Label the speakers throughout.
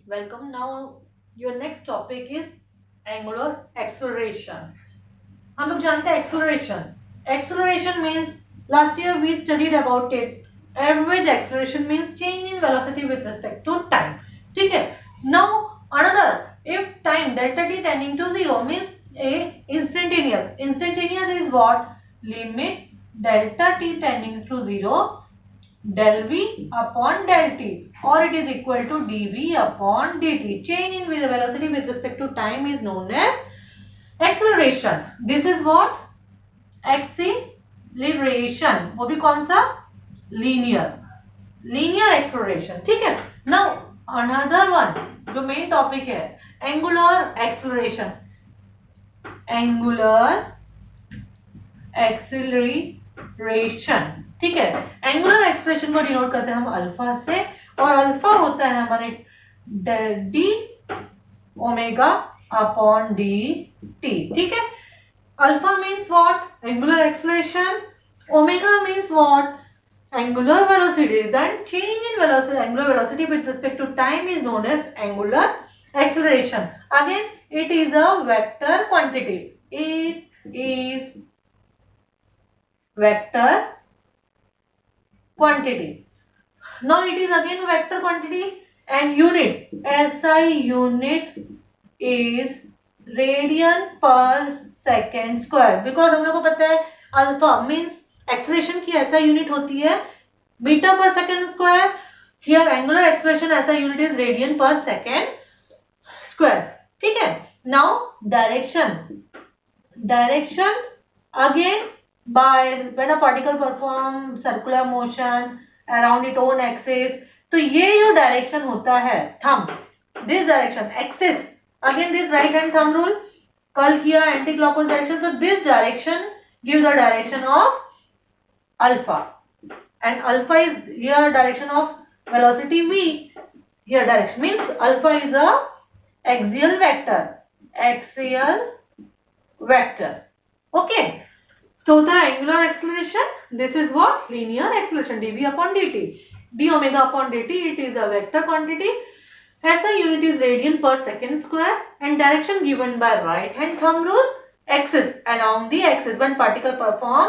Speaker 1: Welcome. Now your next topic is angular acceleration. हम लोग जानते हैं acceleration. Acceleration means last year we studied about it. Average acceleration means change in velocity with respect to time. ठीक है. Now another, if time delta t tending to zero means a instantaneous. Instantaneous is what? Limit delta t tending to zero del v upon del t, or it is equal to dv upon dt. Change in velocity with respect to time is known as acceleration. This is what? Acceleration. वो भी कौन सा? Linear acceleration. ठीक है. Now another one, जो main topic है, angular acceleration. Angular acceleration. ठीक है. एंगुलर एक्सप्रेशन को डिनोट करते हैं हम अल्फा से, और अल्फा होता है हमारे D omega upon D T. ठीक है. Alpha means what? Angular expression. Omega means what? angular velocity. Then change in velocity, angular velocity with respect to time is known as angular acceleration. Again, it is a vector quantity. It is vector quantity. Now it is again vector quantity, and unit SI unit is radian per second square. Because हम लोग को पता है alpha means acceleration की SI unit होती है metre पर second square. Here angular expression SI unit is radian पर सेकेंड स्क्वायर. ठीक है. Now direction again by when a particle perform circular motion around its own axis. तो ये जो डायरेक्शन होता है thumb, this direction axis, again this right hand thumb rule कल किया एंटी क्लॉकवाइज डायरेक्शन. तो this direction give the direction of alpha, and alpha is here direction of velocity v. Here direction means alpha is a axial vector. Okay. तो होता है angular acceleration. This is what? Linear acceleration. dv upon dt, d omega upon dt. It is a vector quantity. SI unit is radian per second square, and direction given by right hand thumb rule. Axis, along the axis when particle perform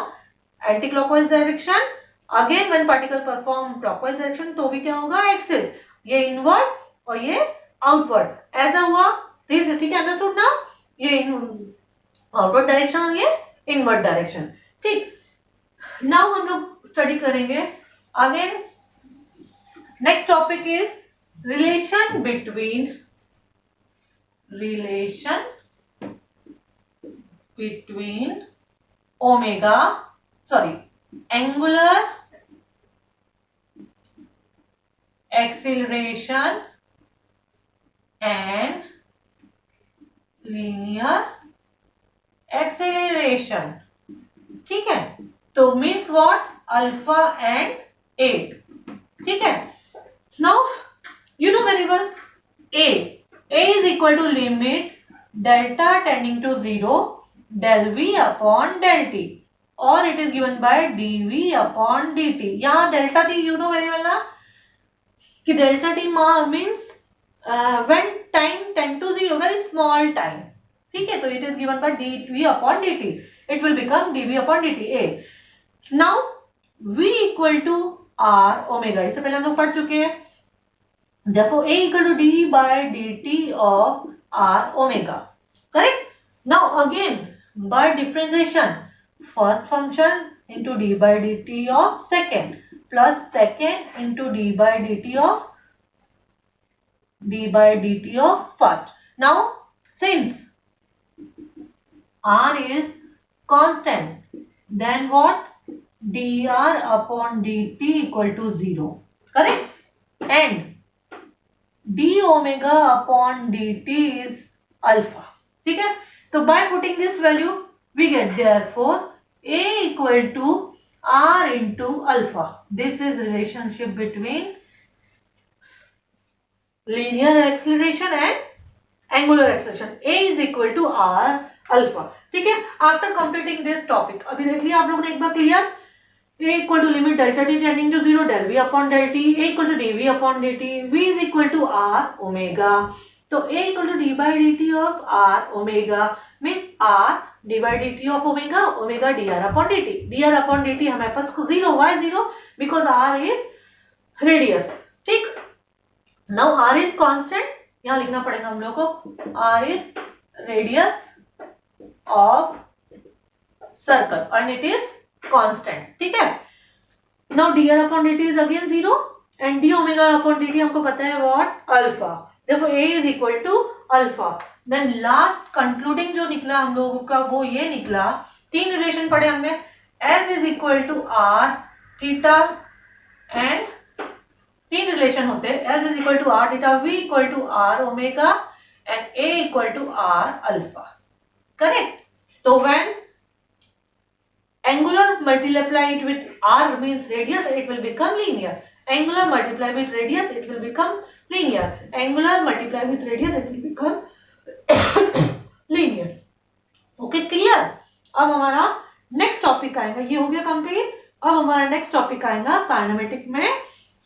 Speaker 1: anti-clockwise direction. Again when particle perform clockwise direction तो भी क्या होगा? Axis. ये inward और ये outward. ऐसा हुआ. ठीक है. अंडरस्टूड ना? ये आउटवर्ड डायरेक्शन और ये इनवर्ड डायरेक्शन. ठीक. नाउ हम लोग स्टडी करेंगे again. Next topic is relation between omega, sorry, angular acceleration and linear acceleration. ठीक है. तो means what? Alpha and A. ठीक है. Now you know very well A is equal to limit delta tending to zero del v upon del t, और it is given by dv upon dt. यहाँ delta T you know very well ना, कि delta T means when time tend to zero, very small time. ठीक है. तो it is given by dv upon dt. It will become dv upon dt a. Now v equal to r omega. इससे पहले हम लोग पढ़ चुके हैं. therefore a equal to d by dt of r omega. Correct. Now again by differentiation, first function into d by dt of second plus second into d by dt of first. Now since r is constant, then what? dr upon dt equal to 0. Correct. And d omega upon dt is alpha. ठीक है. तो by putting this value we get therefore a equal to r into alpha. This is relationship between linear acceleration and angular acceleration. a is equal to r alpha. ठीक है. After completing this topic, अभी देख लिया आप लोग ने एक बार clear. A equal to limit delta t tending to 0 del v upon del t, A equal to dv upon dt, v is equal to r omega. तो A equal to d by dt of r omega means r d by dt of omega, omega dr upon dt. dr upon dt हमारे पास 0, why 0? Because r is radius. ठीक. Now r is constant, यहाँ लिखना पड़ेगा हम लोग को, r is radius of circle and it is constant. ठीक है. Now dr upon dt is again 0 and d omega upon dt हमको पता है what? Alpha. Therefore A is equal to alpha. Then last concluding जो निकला हम लोगों का वो ये निकला, तीन रिलेशन पढ़े हमने, S is equal to R theta and तीन रिलेशन होते हैं, S is equal to R theta, V equal to R omega and A equal to R alpha. Correct? So when angular multiply it with r means radius, it will become linear. Angular multiply with radius, it will become linear. Angular multiply with radius, it will become linear. Okay, clear? अब हमारा next topic आएगा, ये हो गया complete. अब हमारा next topic आएगा kinematic में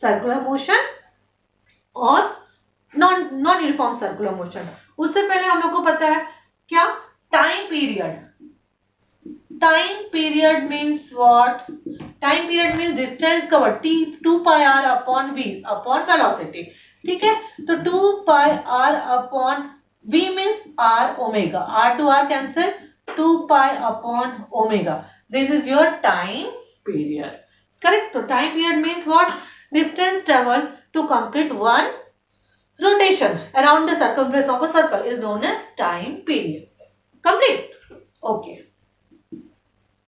Speaker 1: सर्कुलर मोशन और नॉन यूनिफॉर्म सर्कुलर मोशन. उससे पहले हम लोग को पता है क्या? Time period. Time period means what? Time period means distance covered, t 2 pi r upon v upon velocity. ठीक है, तो 2 pi r upon v means r omega, r to r cancel, 2 pi upon omega. This is your time period. Correct? So time period means what? Distance traveled to complete one rotation around the circumference of a circle is known as time period. Complete? Okay.